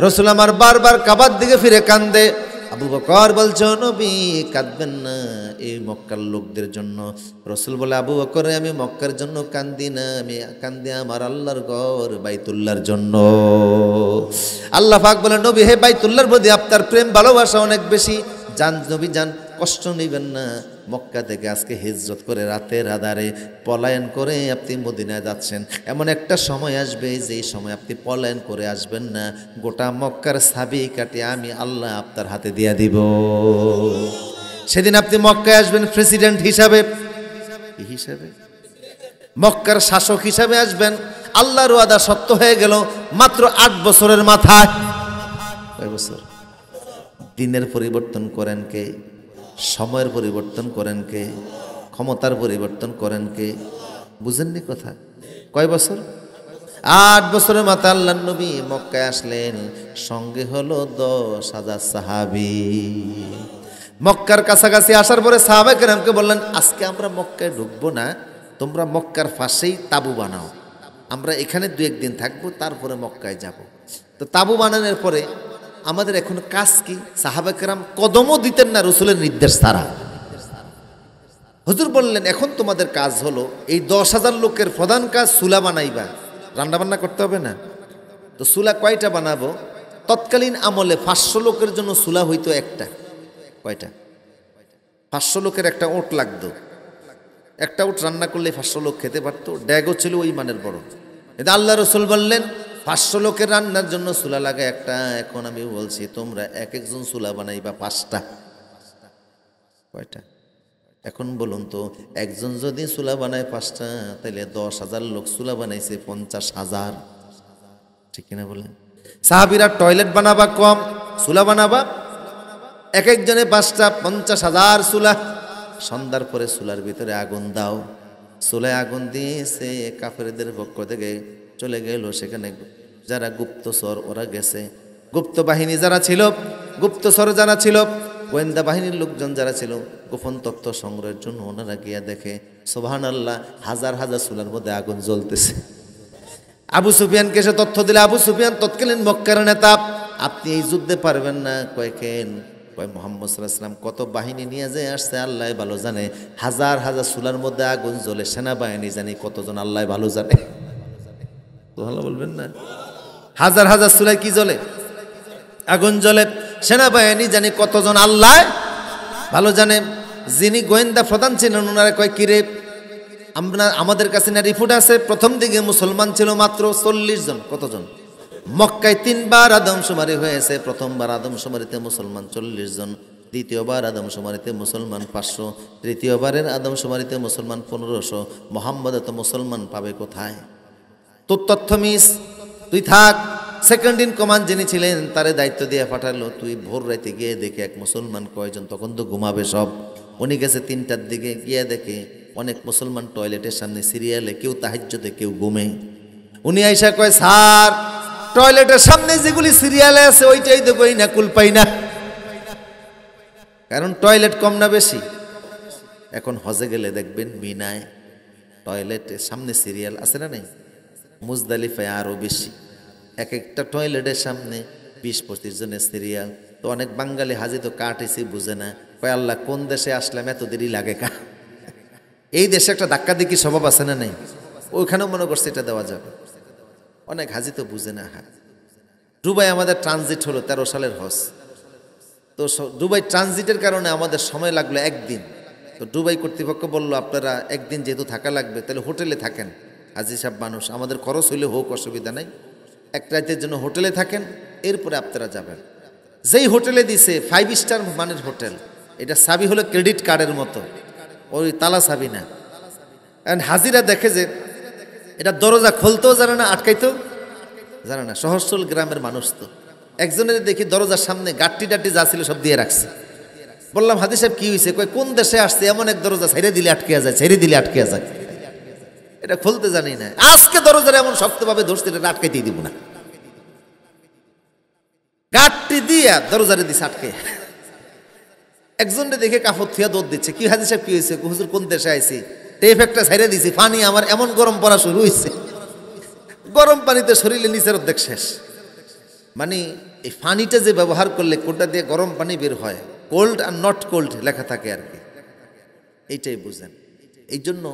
রাসূল আমার বারবার কাবার দিকে ফিরে কান্দে। আবু বকর বলছে, নবী কাঁদবেন না এই মক্কার লোকদের জন্য। রাসূল বলে, আবু বকর আমি মক্কার জন্য কান্দি না, আমি কান্দি আমার আল্লাহর ঘর বাইতুল্লাহর জন্য। আল্লাহ পাক বলে, নবী হে বাইতুল্লাহর প্রতি আপনার প্রেম ভালোবাসা অনেক বেশি, যান নবী যান, কষ্ট নেবেন না। মক্কা থেকে আজকে হিজরত করে রাতের আধারে পলায়ন করে আপনি মদিনায় যাচ্ছেন, এমন একটা সময় আসবে যেই সময় আপনি পলায়ন করে আসবেন না, গোটা মক্কার চাবি কাটি আমি আল্লাহ আপনার হাতে দিয়ে দিব। সেদিন আপনি মক্কায় আসবেন প্রেসিডেন্ট হিসাবে, মক্কার শাসক হিসাবে আসবেন। আল্লাহর ওয়াদা সত্য হয়ে গেল মাত্র 8 বছরের মাথায়। কয় বছর? দিনের পরিবর্তন করেন কে? সময়ের পরিবর্তন করেন কে? ক্ষমতার পরিবর্তন করেন কে? বুঝেননি কথা? কয় বছর? 8 বছরের মাথায় আল্লাহর নবী মক্কায় আসলেন, সঙ্গে হলো 10,000 সাহাবী। মক্কার কাছাকাছি আসার পরে সাহাবায়ে কেরামকে বললেন, আজকে আমরা মক্কায় ঢুকবো না, তোমরা মক্কার পাশেই তাবু বানাও, আমরা এখানে 2-1 দিন থাকবো, তারপরে মক্কায় যাব। তো তাবু বানানোর পরে আমাদের এখন কাজ কি? সাহাবায়ে কেরাম কদমও দিতেন না রাসূলের নির্দেশ ছাড়া। হুজুর বললেন, এখন তোমাদের কাজ হলো এই 10,000 লোকের প্রধান কাজ চুলা বানাইবা, রান্না বান্না করতে হবে না। তো চুলা কয়টা বানাবো? তৎকালীন আমলে 500 লোকের জন্য চুলা হইতো একটা। কয়টা? 500 লোকের একটা ওট লাগতো। একটা ওট রান্না করলে 500 লোক খেতে পারতো। ড্যাগও ছিল ওই মানের বড়। এটা আল্লাহ রাসূল বললেন 500 লোকের রান্নার জন্য চুলা লাগে একটা। এখন আমি বলছি তোমরা এক একজন চুলা বানাইবা 5টা। কয়টা? এখন বলুন তো, একজন যদি চুলা বানায় 5টা, তাহলে 10,000 লোক চুলা বানাইছে 50,000। ঠিক কিনা বলেন? সাহাবীরা টয়লেট বানাবা কম, চুলা বানাবা এক একজনে 5টা, 50,000 চুলা। সন্ধ্যার পরে চুলার ভিতরে আগুন দাও। চুলায় আগুন দিয়েছে, কাফেরদের পক্ষ থেকে চলে গেল সেখানে যারা গুপ্তচর ওরা গেছে। গুপ্ত বাহিনী যারা ছিল, গুপ্তচর যারা ছিল, গোয়েন্দা বাহিনীর লোকজন যারা ছিল, গোপন তথ্য সংগ্রহের জন্য ওনারা গিয়া দেখে সুবহানাল্লাহ, হাজার হাজার চুলার মধ্যে আগুন জ্বলতেছে। আবু সুফিয়ানকে সে তথ্য দিলে, আবু সুফিয়ান তৎকালীন মক্কার নেতা, আপনি এই যুদ্ধে পারবেন না। কয়েকেন কয় মুহাম্মদ সাল্লাল্লাহু আলাইহি ওয়াসাল্লাম কত বাহিনী নিয়ে যে আসছে আল্লাহ ভালো জানে, হাজার হাজার চুলার মধ্যে আগুন জ্বলে, সেনাবাহিনী জানি কতজন আল্লাহ ভালো জানে। ভালো বলবেন না? হাজার হাজার চুলায় কি জ্বলে? আগুন জ্বলে। সেনাবাহিনী জানি কতজন আল্লাহ ভালো জানে। যিনি গোয়েন্দা প্রধান ছিলেন ওনারা কয়, কিরে আমাদের কাছে না রিপোর্ট আছে, প্রথম দিকে মুসলমান ছিল মাত্র 40 জন। কতজন? মক্কায় 3 বার আদমশুমারি হয়েছে। প্রথমবার আদমশুমারিতে মুসলমান 40 জন, দ্বিতীয়বার আদমশুমারিতে মুসলমান 500, তৃতীয়বারের আদমশুমারিতে মুসলমান 1500। মোহাম্মদ এত মুসলমান পাবে কোথায়? তোর তথ্য মিস, তুই থাক। সেকেন্ড ইন কমান্ড যিনি ছিলেন তারে দায়িত্ব দিয়ে পাঠালো, তুই ভোর রাতে গিয়ে দেখে এক মুসলমান কয়জন, তখন তো ঘুমাবে সব। উনি গেছে 3টার দিকে, গিয়ে দেখে অনেক মুসলমান টয়লেটের সামনে সিরিয়ালে, কেউ তাহাজ্জুদে, কেউ ঘুমে। উনি আইসা কয়, স্যার টয়লেটের সামনে যেগুলি সিরিয়ালে আছে ওইটাই তো কই না, কুল পাই না। কারণ টয়লেট কম না বেশি? এখন হজে গেলে দেখবেন মিনায় টয়লেটের সামনে সিরিয়াল আছে না নেই? মুজদালিফায় আরও বেশি, এক একটা টয়লেটের সামনে 20-25 জনের সিরিয়াল। তো অনেক বাঙালি হাজি তো কাটেছি বুঝে না, কয় আল্লাহ কোন দেশে আসলাম এত দেরি লাগে কা? এই দেশে একটা ধাক্কা দিকি স্বভাব আছে না নেই? ওইখানেও মনে করছে এটা দেওয়া যাবে। অনেক হাজি তো বুঝে না। হ্যাঁ, দুবাই আমাদের ট্রানজিট হলো 13 সালের হজ। তো দুবাই ট্রানজিটের কারণে আমাদের সময় লাগলো 1 দিন। তো দুবাই কর্তৃপক্ষ বলল, আপনারা 1 দিন যেহেতু থাকা লাগবে তাহলে হোটেলে থাকেন। হাজি সাহেব মানুষ, আমাদের খরচ হইলে হোক, অসুবিধা নেই, 1 রাতের জন্য হোটেলে থাকেন, এরপরে আপনারা যাবেন। যেই হোটেলে দিছে 5 স্টার মানের হোটেল, এটা চাবি হলো ক্রেডিট কার্ডের মতো, ওই তালা চাবি না। হাজিরা দেখে যে এটা দরজা খুলতেও জানে না, আটকাইতেও জানে না। সহস্রল গ্রামের মানুষ তো। একজনের দেখি দরজার সামনে গাট্টি টাট্টি যা ছিল সব দিয়ে রাখছে। বললাম, হাজি সাহেব কি হয়েছে? কয়, কোন দেশে আসছে এমন এক দরজা ছেড়ে দিলে আটকিয়া যায়, ছেড়ে দিলে আটকিয়া যায়, এটা খুলতে জানি না। আজকে দরজার এমন শক্তভাবে ধরছে, এটা আটকাইতেই দিব না। গাট্টি দিয়া দরজারে দিছে আটকে। একজনকে দেখে কাপড় থুয়া দৌড় দিচ্ছে। কি হাজি সাহেব কি হয়েছে? হুজুর কোন দেশে আইছি, টেপ একটা ছেড়ে দিছি, পানি আমার এমন গরম পড়া শুরু হয়েছে, গরম পানিতে শরীরে নিচের অর্ধেক শেষ। মানে এই পানিটা যে ব্যবহার করলে কোনটা দিয়ে গরম পানি বের হয়, কোল্ড আর নট কোল্ড লেখা থাকে আর কি, এইটাই বুঝেন। এই জন্য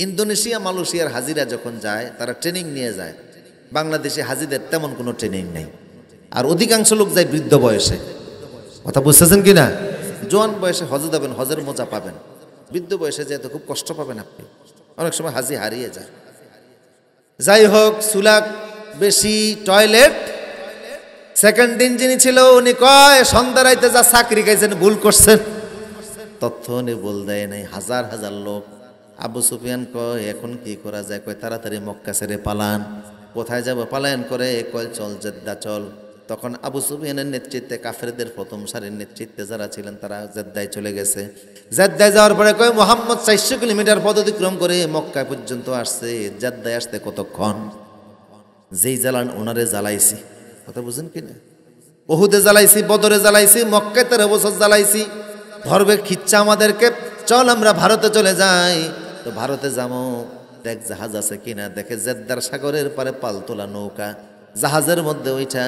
ইন্দোনেশিয়া মালয়েশিয়ার হাজিরা যখন যায় তারা ট্রেনিং নিয়ে যায়, বাংলাদেশে হাজিদের তেমন কোনো ট্রেনিং নেই। আর অধিকাংশ লোক যায় বৃদ্ধ বয়সে, কথা বুঝতেছেন কি না? জোয়ান বয়সে হজে যাবেন, হজের মজা পাবেন, বৃদ্ধ বয়সে যেতে খুব কষ্ট পাবেন আপনি, অনেক সময় হাজি হারিয়ে যায়। যাই হোক, সুলাক বেশি, টয়লেট। সেকেন্ড দিন যিনি ছিল উনি কয় সন্ধ্যা রাইতে যা চাকরি খাইছেন ভুল করছেন, তথ্য উনি বল দেয় নাই। হাজার হাজার লোক। আবু সুফিয়ান কয় এখন কি করা যায়? কয় তাড়াতাড়ি মক্কা ছেড়ে পালান। কোথায় যাব? পালায়ন করে কয় চল জেদ্দা চল। তখন আবু সুফিয়ানের নেতৃত্বে কাফেরদের প্রথম সারির নেতৃত্বে যারা ছিলেন তারা জেদ্দায় চলে গেছে। জেদ্দায় যাওয়ার পরে কয় মোহাম্মদ 400 কিলোমিটার পথ অতিক্রম করে মক্কায় পর্যন্ত আসছে, জেদ্দায় আসতে কতক্ষণ? যেই জ্বালান ওনারে জ্বালাইছি, কথা বুঝেন কিনা? উহুদে জ্বালাইছি, বদরে জ্বালাইছি, মক্কায় 13 বছর জ্বালাইছি, ধরবে খিচ্ছা আমাদেরকে, চল আমরা ভারতে চলে যাই। তো ভারতে যাবো, দেখ জাহাজ আছে কিনা। দেখে জেদ্দার সাগরের পারে পালতোলা নৌকা, জাহাজের মধ্যে ওইটা,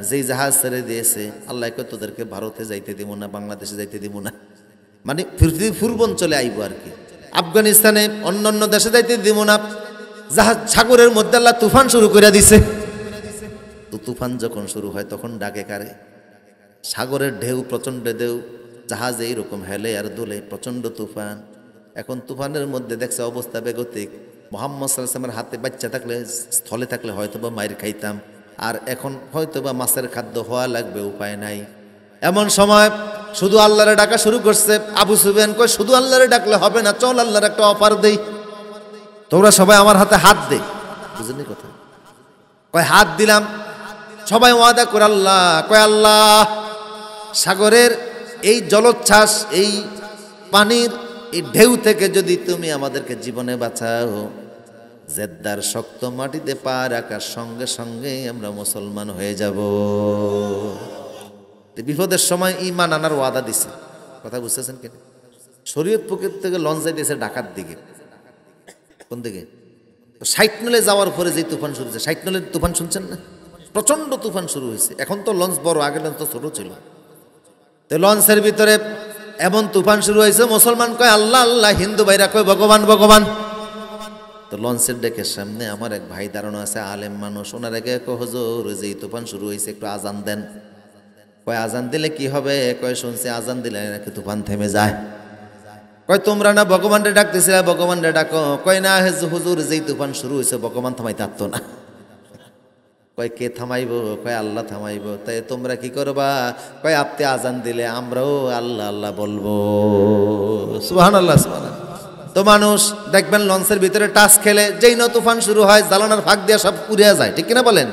যেই জাহাজ ছেড়ে দিয়েছে আল্লাহ কয় তোদেরকে ভারতে যাইতে দিব না, বাংলাদেশে যাইতে দিব না, মানে পৃথিবীর পূর্বাঞ্চলে আইব আর কি, আফগানিস্তানে অন্যান্য দেশে যাইতে দিব না। জাহাজ সাগরের মধ্যে আল্লাহ তুফান শুরু করে দিছে। তো তুফান যখন শুরু হয় তখন ডাকে কারে? সাগরের ঢেউ, প্রচণ্ড ঢেউ, জাহাজ এইরকম হেলে আর দোলে, প্রচণ্ড তুফান। এখন তুফানের মধ্যে দেখছে অবস্থা বেগতিক। মুহাম্মদ সাল্লাল্লাহু আলাইহি ওয়াসাল্লামের হাতে বাচ্চা থাকলে, স্থলে থাকলে হয়তোবা মায়ের খাইতাম, আর এখন হয়তোবা মাছের খাদ্য হওয়া লাগবে, উপায় নাই। এমন সময় শুধু আল্লাহরে ডাকা শুরু করছে। আবু সুফিয়ান কয় শুধু আল্লাহরে ডাকলে হবে না, চল আল্লাহর একটা অফার দেই, তোমরা সবাই আমার হাতে হাত দে। বুঝলি কথা? কয় হাত দিলাম, সবাই ওয়াদা করে আল্লাহ। কয় আল্লাহ, সাগরের এই জলোচ্ছ্বাস, এই পানির এই ঢেউ থেকে যদি তুমি আমাদেরকে জীবনে বাঁচাও, জেদ্দার শক্ত মাটিতে পা রাখার সঙ্গে সঙ্গে আমরা মুসলমান হয়ে যাব। বিপদের সময় ঈমান আনার ওয়াদা দিছে, কথা বুঝতেছেন কিনা? শরীয়ত পুকুর থেকে লঞ্চ যাইতেছে ঢাকার দিকে, কোন দিকে? 60 নলে যাওয়ার পরে যে তুফান শুরু হয়েছে, 60 নলের তুফান শুনছেন না? প্রচণ্ড তুফান শুরু হয়েছে। এখন তো লঞ্চ বড়, আগে লঞ্চ তো ছোট ছিল। তো লঞ্চের ভিতরে এমন তুফান শুরু হয়েছে, মুসলমান কয় আল্লাহ আল্লাহ, হিন্দু ভাইরা কয় ভগবান ভগবান। তো লঞ্চের ডেকের সামনে আমার এক ভাই দাঁড়ানো আছে, আলেম মানুষ। ওনার আগে কয় হুজুর, ওই যে তুফান শুরু হয়েছে, একটু আজান দেন। কয় আজান দিলে কি হবে? কয় শুনছি আজান দিলে নাকি তুফান থেমে যায়। কয় তোমরা না ভগবানরে ডাকতেছিলা, ভগবানরে ডাকো। কয় না হুজুর, যেই তুফান শুরু হয়েছে ভগবান থামাইতে পারতো না। কয় কে থামাইব? কয় আল্লাহ থামাইব। তাই তোমরা কি করবা? কয় আপনি আজান দিলে আমরাও আল্লাহ আল্লাহ বলবো। সুবহানাল্লাহ, সুবহানাল্লাহ। তো মানুষ দেখবেন লঞ্চের ভিতরে টাচ খেলে, যেই না তুফান শুরু হয় জালানার ফাঁক দিয়ে সব উড়ে যায়, ঠিক কিনা বলেন?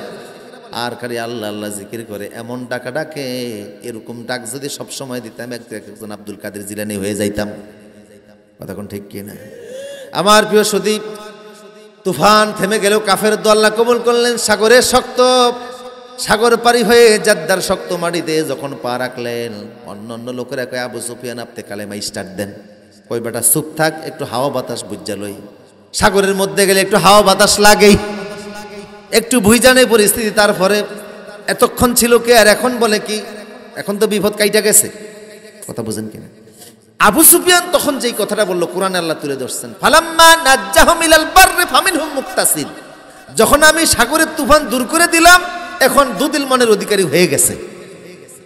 আর খালি আল্লাহ আল্লাহ জিকির করে, এমন ডাকা ডাকে, এরকম ডাক যদি সব সময় দিতাম একজন আব্দুল কাদের জিলানী হয়ে যাইতাম। কথা কোন ঠিক কিনা? আমার প্রিয় সুদী, তুফান থেমে গেলেও কাফের দোয়া আল্লাহ কবুল করলেন। সাগরের শক্ত, সাগর পারি হয়ে জেদ্দার শক্ত মাটিতে যখন পা রাখলেন, অন্য অন্য লোকেরা কয় আবু সুফিয়ান আপনি কালেমা স্টার্ট দেন। কই বেটা চুপ থাক, একটু হাওয়া বাতাস বুঝা লই। সাগরের মধ্যে গেলে একটু হাওয়া বাতাস লাগেই, একটু ভুইজানে পরিস্থিতি। তারপরে এতক্ষণ ছিল কে আর এখন বলে কি? এখন তো বিপদ কাইটা গেছে, কথা বুঝেন কিনা? আবু সুফিয়ান তখন যেই কথাটা বললো, কোরআনে আল্লাহ তুলে ধরছেন, ফালাম্মা নাজ্জাহুম ইলাল বাররি ফামিনহুম মুক্তাসিদ। যখন আমি সাগরের তুফান দূর করে দিলাম, এখন দুদিল মনের অধিকারী হয়ে গেছে,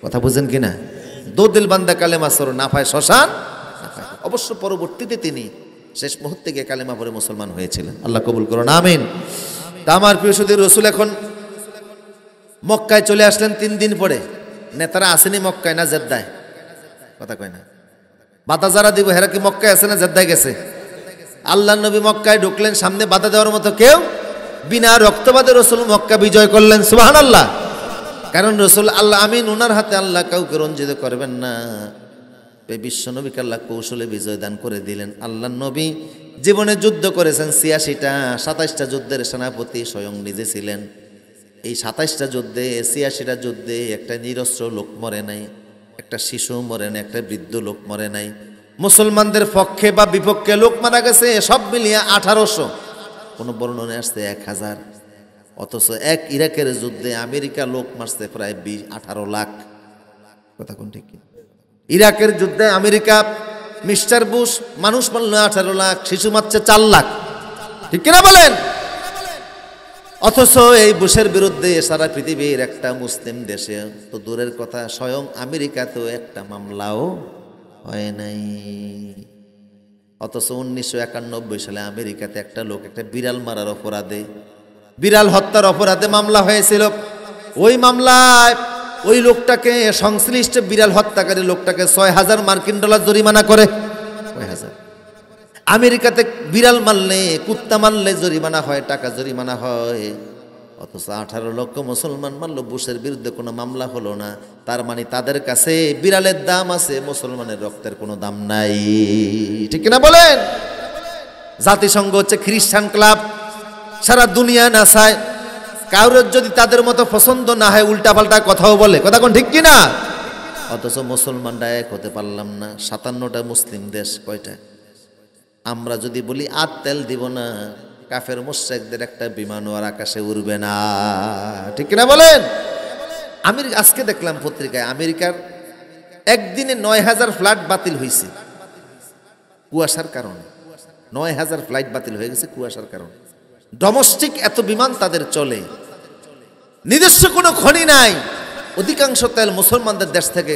কথা বুঝেন কিনা? দুদিল বান্দা কালেমা সর না পায় শ্মশান। অবশ্য পরবর্তীতে তিনি শেষ মুহূর্তে গিয়ে কালেমা পড়ে মুসলমান হয়েছিলেন। আল্লাহ কবুল করুন, আমিন। তা আমার প্রিয় সুধী, রসুল এখন মক্কায় চলে আসলেন 3 দিন পরে। নেতারা আসেনি মক্কায় না জেদ্দায়? কথা কয় না? বাধা যারা দিব হেরা কি মক্কায় আছে না জেদ্দায় গেছে? আল্লাহ নবী মক্কায় ঢুকলেন, সামনে বাধা দেওয়ার মতো কেউ, বিনা রক্তপাতে রসুল মক্কা বিজয় করলেন। সুবহানাল্লাহ। কারণ রসুল আল্লাহ আমিন, ওনার হাতে আল্লাহ কাউকে রঞ্জিত করবেন না। বিশ্ব নবীকে আল্লাহ কৌশলে বিজয় দান করে দিলেন। আল্লাহ নবী জীবনে যুদ্ধ করেছেন 86টা, 27টা যুদ্ধের সেনাপতি স্বয়ং নিজে ছিলেন। এই 27টা যুদ্ধে, 86টা যুদ্ধে একটা নিরস্ত্র লোক মরে নাই, একটা শিশু মরে নাই, একটা বৃদ্ধ লোক মরে নাই। মুসলমানদের পক্ষে বা বিপক্ষে লোক মারা গেছে সব মিলিয়ে 1800, কোনো বর্ণনায় আসছে 1000। অথচ এক ইরাকের যুদ্ধে আমেরিকা লোক মারছে প্রায় 18 লাখ। কথা কোন ঠিক? ইরাকের যুদ্ধে আমেরিকা মিস্টার বুশ মানুষ মারল 18 লাখ, শিশু মারছে 4 লাখ। ঠিক কিনা বলেন? অথচ এই বুশের বিরুদ্ধে সারা পৃথিবীর একটা মুসলিম দেশে তো দূরের কথা, স্বয়ং আমেরিকাতেও একটা মামলাও হয় নাই। অথচ 1991 সালে আমেরিকাতে একটা লোক একটা বিড়াল মারার অপরাধে, বিড়াল হত্যার অপরাধে মামলা হয়েছিল। ওই মামলায় ওই লোকটাকে, সংশ্লিষ্ট বিড়াল হত্যাকারী লোকটাকে $6,000 মার্কিন জরিমানা করে। 6,000। আমেরিকাতে বিড়াল মারলে, কুত্তা মারলে জরিমানা হয়, টাকা জরিমানা হয়। অথচ 18 লক্ষ মুসলমান মারল, বুশের বিরুদ্ধে কোনো মামলা হলো না। তার মানে তাদের কাছে বিড়ালের দাম আছে, মুসলমানের রক্তের কোনো দাম নাই। ঠিক কিনা বলেন? জাতিসংঘ হচ্ছে খ্রিস্টান ক্লাব, সারা দুনিয়া নাচায়। কারোর যদি তাদের মতো পছন্দ না হয় উল্টাপাল্টা কথাও বলে। কথা কোন ঠিক কিনা? অথচ মুসলমানরা এক হতে পারলাম না। 57টা মুসলিম দেশ, কয়টা? আমরা যদি বলি আর তেল দিব না, কাফের মুশরিকদের একটা বিমানও আর আকাশে উড়বে না। ঠিক কিনা বলেন? আমি আজকে দেখলাম পত্রিকায় আমেরিকার একদিনে 9,000 ফ্লাইট বাতিল হয়েছে কুয়াশার কারণে। 9,000 ফ্লাইট বাতিল হয়ে গেছে কুয়াশার কারণে। ডোমেস্টিক এত বিমান তাদের চলে, নিজস্ব কোনো খনি নাই। অধিকাংশ তেল মুসলমানদের দেশ থেকে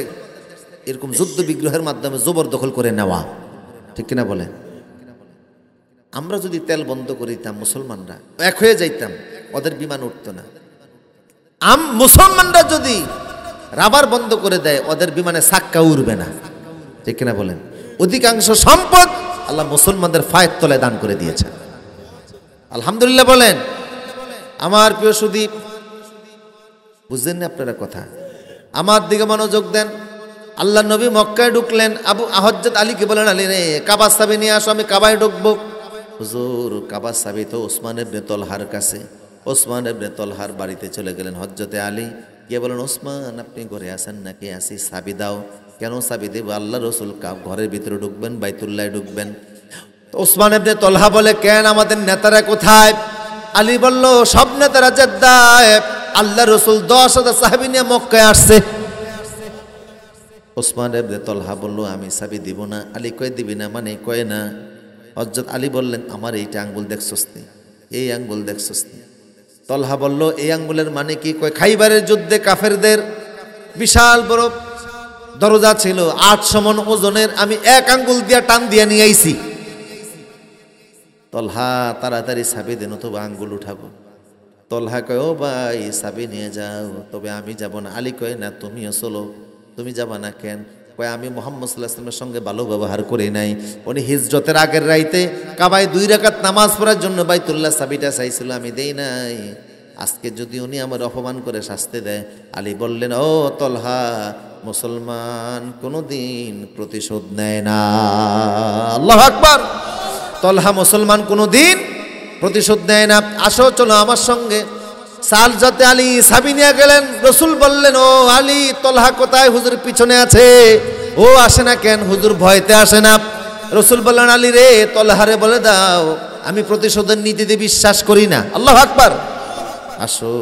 এরকম যুদ্ধ বিগ্রহের মাধ্যমে জবরদখল করে নেওয়া। ঠিক কিনা বলেন? আমরা যদি তেল বন্ধ করে দিতাম, মুসলমানরা এক হয়ে যাইতাম, ওদের বিমান উঠতো না। মুসলমানরা যদি রাবার বন্ধ করে দেয়, ওদের বিমানে চাক্কা উড়বে না। ঠিক কিনা বলেন? অধিকাংশ সম্পদ আল্লাহ মুসলমানদের পায়ের তলায় দান করে দিয়েছে। আলহামদুলিল্লাহ বলেন। আমার প্রিয় সুদীপ, বুঝলেন না আপনারা কথা? আমার দিকে মনোযোগ দেন। আল্লাহ নবী মক্কায় ঢুকলেন, হযরত আলীকে বলেন, আলী রে কাবা চাবি নিয়ে আসো, আমি কাবায় ঢুকবো। হুজুর কাবা চাবি তো ওসমান ইবনে তলহার কাছে। ওসমান ইবনে তলহার বাড়িতে চলে গেলেন হযরতে আলী, গিয়ে বলেন, ওসমান আপনি ঘরে আছেন নাকি? আসি, চাবি দাও। কেন চাবি দেব? আল্লাহ রসুল ঘরের ভিতরে ঢুকবেন, বাইতুল্লাহ ঢুকবেন। ওসমান ইবনে তলহা বলে, কেন আমাদের নেতারা কোথায়? আলী বলল, সব নেতারা জেদ্দায়, আল্লাহ রসুল 10,000 সাহাবী নিয়ে মক্কায় আসছে। ওসমান ইবনে তলহা বলল, আমি চাবি দিব না। আলী কয়, দিবি না মানে? কয় না। হযরত আলী বললেন, আমার এইটা আঙ্গুল দেখছস নি? এই আঙ্গুল দেখছস নি? তলহা বলল, এই আঙ্গুলের মানে কি? কয়, খাইবারের যুদ্ধে কাফেরদের বিশাল বড় দরজা ছিল, 800 মণ ওজনের, আমি এক আঙ্গুল দিয়া টান দিয়া নিয়ে আইছি। তলহা তাড়াতাড়ি চাবি দেন, অথবা আঙ্গুল উঠাবো। তলহা কয়, ও ভাই চাবি নিয়ে যাও, তবে আমি যাব না। আলী কয়, না তুমিও চলো। তুমি যাবা না কেন? কয়, আমি মুহাম্মদ সাল্লাল্লাহু আলাইহি ওয়াসাল্লামের সঙ্গে ভালো ব্যবহার করি নাই। উনি হিজরতের আগের রাইতে কাবায় 2 রাকাত নামাজ পড়ার জন্য বাইতুল্লাহ চাবিটা চাইছিল, আমি দেই নাই। আজকে যদি উনি আমার অপমান করে শাস্তি দেয়। আলী বললেন, ও তলহা, মুসলমান কোনোদিন প্রতিশোধ নেয় না। আল্লাহু আকবার। তলহা মুসলমান কোনোদিন প্রতিশোধ নেয় না। আসো চলো আমার সঙ্গে। সালজাতে আলী চাবি নিয়ে গেলেন। রসুল বললেন, ও আলী, তলহা কোথায়? হুজুর পিছনে আছে। ও আসে না কেন? হুজুর ভয়তে আসে না। রসুল বললেন, আলী রে, তলহারে বলে দাও আমি প্রতিশোধের নীতিতে বিশ্বাস করি না। আল্লাহু আকবার। আসো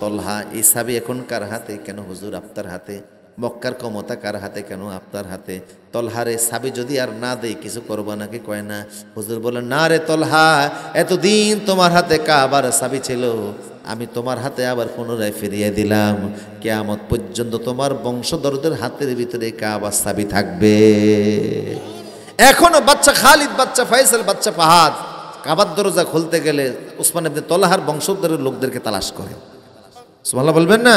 তলহা, এই চাবি এখন কার হাতে? কেন হুজুর আপনার হাতে। মক্কার ক্ষমতা কার হাতে? কেন আপনার হাতে। তলহারে চাবি যদি আর না দেই কিছু করবা নাকি? কয় না। হুজুর বলেন, না রে তলহা, এতদিন তোমার হাতে কাবার চাবি ছিল, আমি তোমার হাতে আবার পুনরায় ফিরিয়ে দিলাম। কিয়ামত পর্যন্ত তোমার বংশধরদের হাতের ভিতরে কাবার চাবি থাকবে। এখনো বাচ্চা খালিদ, বাচ্চা ফাইসাল, বাচ্চা ফাহাদ কাবার দরজা খুলতে গেলে ওসমান ইবনে তলহার বংশধরের লোকদেরকে তালাশ করে। সুবহানাল্লাহ বলবেন না?